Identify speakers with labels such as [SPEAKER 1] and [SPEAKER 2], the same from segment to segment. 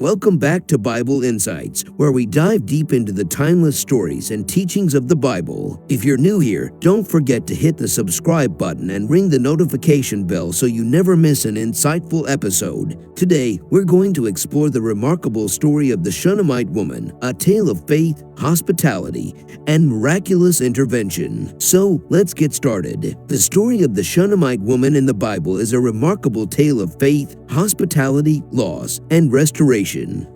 [SPEAKER 1] Welcome back to Bible Insights, where we dive deep into the timeless stories and teachings of the Bible. If you're new here, don't forget to hit the subscribe button and ring the notification bell so you never miss an insightful episode. Today, we're going to explore the remarkable story of the Shunammite woman, a tale of faith, hospitality, and miraculous intervention. So, let's get started. The story of the Shunammite woman in the Bible is a remarkable tale of faith, hospitality, loss, and restoration.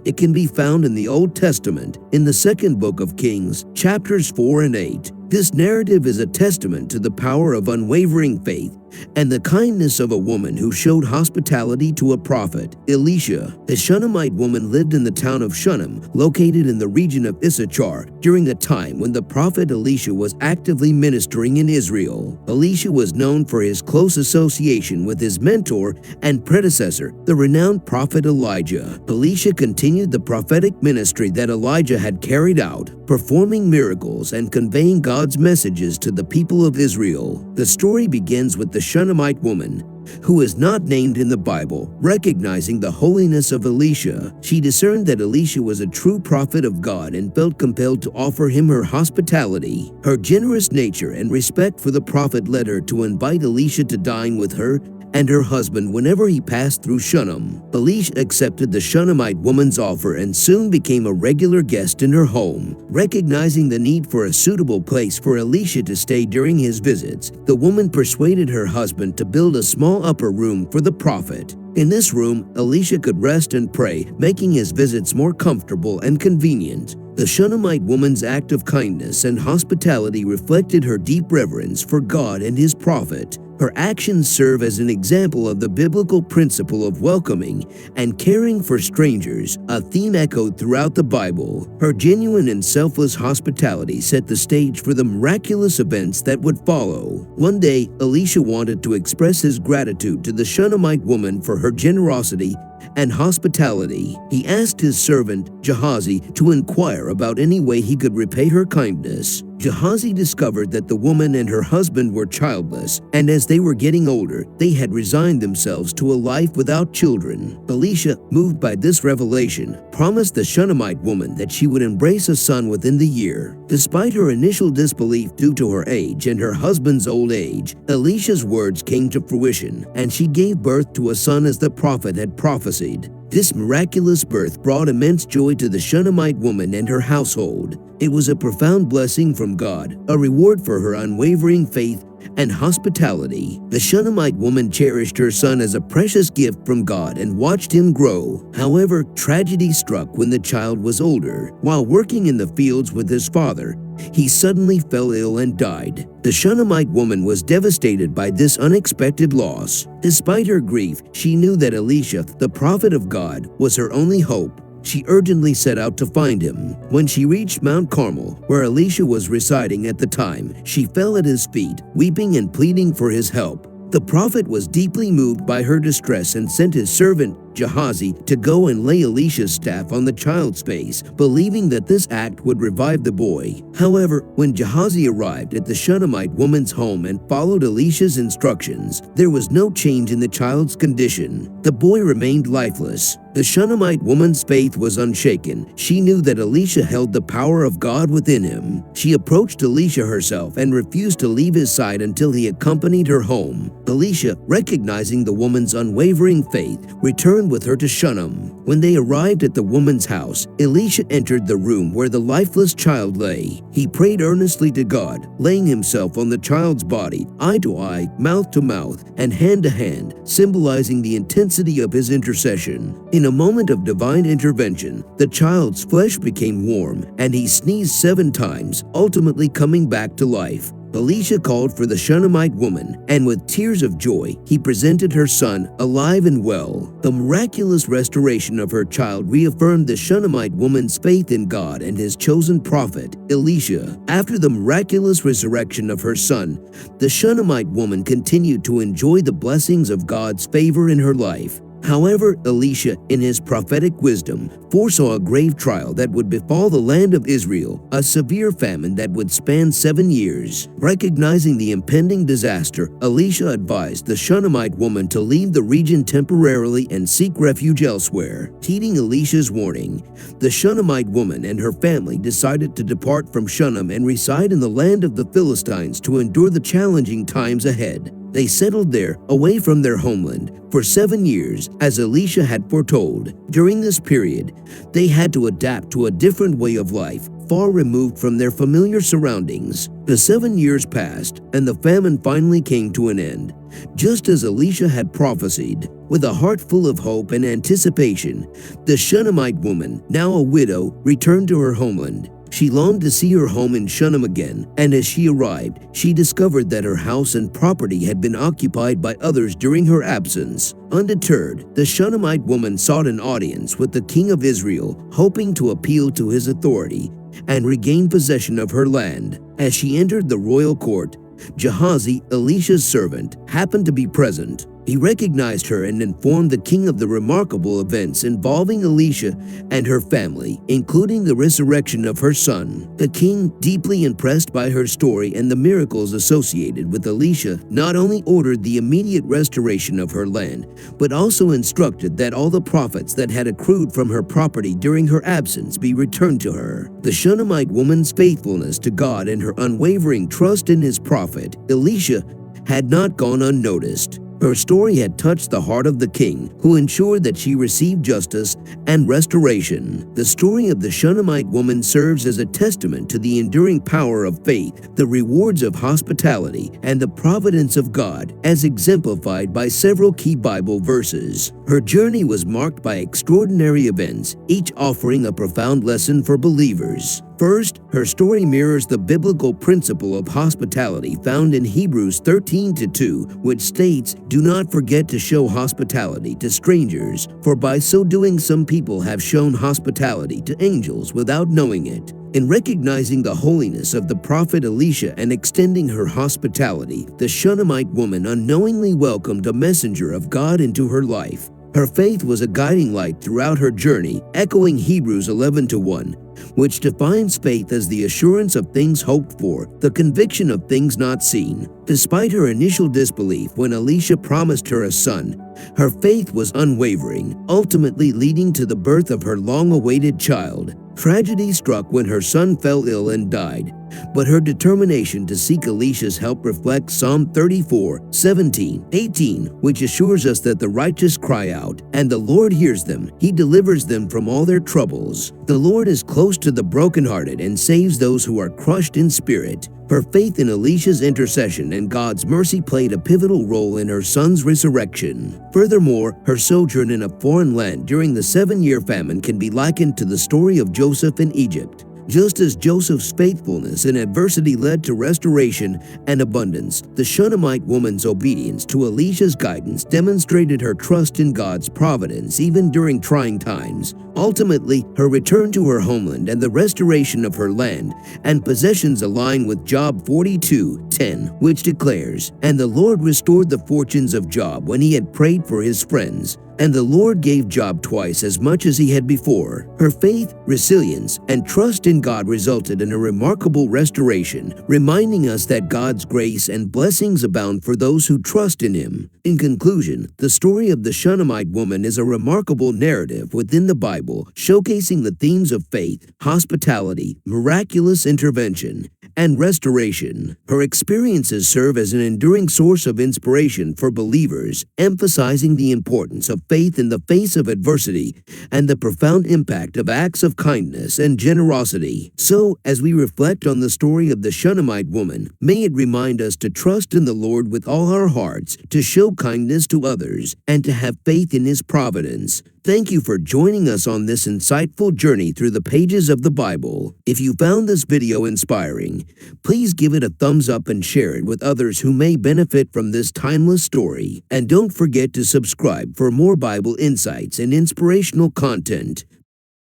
[SPEAKER 1] It can be found in the Old Testament, in the second book of Kings, chapters 4 and 8. This narrative is a testament to the power of unwavering faith and the kindness of a woman who showed hospitality to a prophet, Elisha. The Shunammite woman lived in the town of Shunem, located in the region of Issachar, during a time when the prophet Elisha was actively ministering in Israel. Elisha was known for his close association with his mentor and predecessor, the renowned prophet Elijah. Elisha continued the prophetic ministry that Elijah had carried out, performing miracles and conveying God's messages to the people of Israel. The story begins with the Shunammite woman, who is not named in the Bible. Recognizing the holiness of Elisha, she discerned that Elisha was a true prophet of God and felt compelled to offer him her hospitality. Her generous nature and respect for the prophet led her to invite Elisha to dine with her and her husband whenever he passed through Shunem. Elisha accepted the Shunammite woman's offer and soon became a regular guest in her home. Recognizing the need for a suitable place for Elisha to stay during his visits, the woman persuaded her husband to build a small upper room for the prophet. In this room, Elisha could rest and pray, making his visits more comfortable and convenient. The Shunammite woman's act of kindness and hospitality reflected her deep reverence for God and his prophet. Her actions serve as an example of the biblical principle of welcoming and caring for strangers, a theme echoed throughout the Bible. Her genuine and selfless hospitality set the stage for the miraculous events that would follow. One day, Elisha wanted to express his gratitude to the Shunammite woman for her generosity and hospitality. He asked his servant, Gehazi, to inquire about any way he could repay her kindness. Gehazi discovered that the woman and her husband were childless, and as they were getting older, they had resigned themselves to a life without children. Elisha, moved by this revelation, promised the Shunammite woman that she would embrace a son within the year. Despite her initial disbelief due to her age and her husband's old age, Elisha's words came to fruition, and she gave birth to a son as the prophet had prophesied. This miraculous birth brought immense joy to the Shunammite woman and her household. It was a profound blessing from God, a reward for her unwavering faith and hospitality. The Shunammite woman cherished her son as a precious gift from God and watched him grow. However, tragedy struck when the child was older. While working in the fields with his father, he suddenly fell ill and died. The Shunammite woman was devastated by this unexpected loss. Despite her grief, she knew that Elisha, the prophet of God, was her only hope. She urgently set out to find him. When she reached Mount Carmel, where Elisha was residing at the time, she fell at his feet, weeping and pleading for his help. The prophet was deeply moved by her distress and sent his servant, Gehazi, to go and lay Elisha's staff on the child's face, believing that this act would revive the boy. However, when Gehazi arrived at the Shunammite woman's home and followed Elisha's instructions, there was no change in the child's condition. The boy remained lifeless. The Shunammite woman's faith was unshaken. She knew that Elisha held the power of God within him. She approached Elisha herself and refused to leave his side until he accompanied her home. Elisha, recognizing the woman's unwavering faith, returned with her to Shunem. When they arrived at the woman's house, Elisha entered the room where the lifeless child lay. He prayed earnestly to God, laying himself on the child's body, eye to eye, mouth to mouth, and hand to hand, symbolizing the intensity of his intercession. In a moment of divine intervention, the child's flesh became warm, and he sneezed 7 times, ultimately coming back to life. Elisha called for the Shunammite woman, and with tears of joy, he presented her son alive and well. The miraculous restoration of her child reaffirmed the Shunammite woman's faith in God and his chosen prophet, Elisha. After the miraculous resurrection of her son, the Shunammite woman continued to enjoy the blessings of God's favor in her life. However, Elisha, in his prophetic wisdom, foresaw a grave trial that would befall the land of Israel, a severe famine that would span 7 years. Recognizing the impending disaster, Elisha advised the Shunammite woman to leave the region temporarily and seek refuge elsewhere. Heeding Elisha's warning, the Shunammite woman and her family decided to depart from Shunem and reside in the land of the Philistines to endure the challenging times ahead. They settled there, away from their homeland, for 7 years, as Elisha had foretold. During this period, they had to adapt to a different way of life, far removed from their familiar surroundings. The 7 years passed, and the famine finally came to an end, just as Elisha had prophesied. With a heart full of hope and anticipation, the Shunammite woman, now a widow, returned to her homeland. She longed to see her home in Shunem again, and as she arrived, she discovered that her house and property had been occupied by others during her absence. Undeterred, the Shunammite woman sought an audience with the king of Israel, hoping to appeal to his authority and regain possession of her land. As she entered the royal court, Gehazi, Elisha's servant, happened to be present. He recognized her and informed the king of the remarkable events involving Elisha and her family, including the resurrection of her son. The king, deeply impressed by her story and the miracles associated with Elisha, not only ordered the immediate restoration of her land, but also instructed that all the profits that had accrued from her property during her absence be returned to her. The Shunammite woman's faithfulness to God and her unwavering trust in his prophet, Elisha, had not gone unnoticed. Her story had touched the heart of the king, who ensured that she received justice and restoration. The story of the Shunammite woman serves as a testament to the enduring power of faith, the rewards of hospitality, and the providence of God, as exemplified by several key Bible verses. Her journey was marked by extraordinary events, each offering a profound lesson for believers. First, her story mirrors the biblical principle of hospitality found in Hebrews 13:2, which states, "Do not forget to show hospitality to strangers, for by so doing some people have shown hospitality to angels without knowing it." In recognizing the holiness of the prophet Elisha and extending her hospitality, the Shunammite woman unknowingly welcomed a messenger of God into her life. Her faith was a guiding light throughout her journey, echoing Hebrews 11:1, which defines faith as the assurance of things hoped for, the conviction of things not seen. Despite her initial disbelief when Elisha promised her a son, her faith was unwavering, ultimately leading to the birth of her long-awaited child. Tragedy struck when her son fell ill and died, but her determination to seek Elisha's help reflects Psalm 34:17-18, which assures us that the righteous cry out, and the Lord hears them. He delivers them from all their troubles. The Lord is close to the brokenhearted and saves those who are crushed in spirit. Her faith in Elisha's intercession and God's mercy played a pivotal role in her son's resurrection. Furthermore, her sojourn in a foreign land during the 7-year famine can be likened to the story of Joseph in Egypt. Just as Joseph's faithfulness in adversity led to restoration and abundance, the Shunammite woman's obedience to Elisha's guidance demonstrated her trust in God's providence even during trying times. Ultimately, her return to her homeland and the restoration of her land and possessions align with Job 42:10, which declares, "And the Lord restored the fortunes of Job when he had prayed for his friends. And the Lord gave Job twice as much as he had before." Her faith, resilience, and trust in God resulted in a remarkable restoration, reminding us that God's grace and blessings abound for those who trust in Him. In conclusion, the story of the Shunammite woman is a remarkable narrative within the Bible, showcasing the themes of faith, hospitality, miraculous intervention, and restoration. Her experiences serve as an enduring source of inspiration for believers, emphasizing the importance of faith in the face of adversity and the profound impact of acts of kindness and generosity. So, as we reflect on the story of the Shunammite woman, may it remind us to trust in the Lord with all our hearts, to show kindness to others, and to have faith in His providence. Thank you for joining us on this insightful journey through the pages of the Bible. If you found this video inspiring, please give it a thumbs up and share it with others who may benefit from this timeless story. And don't forget to subscribe for more Bible insights and inspirational content.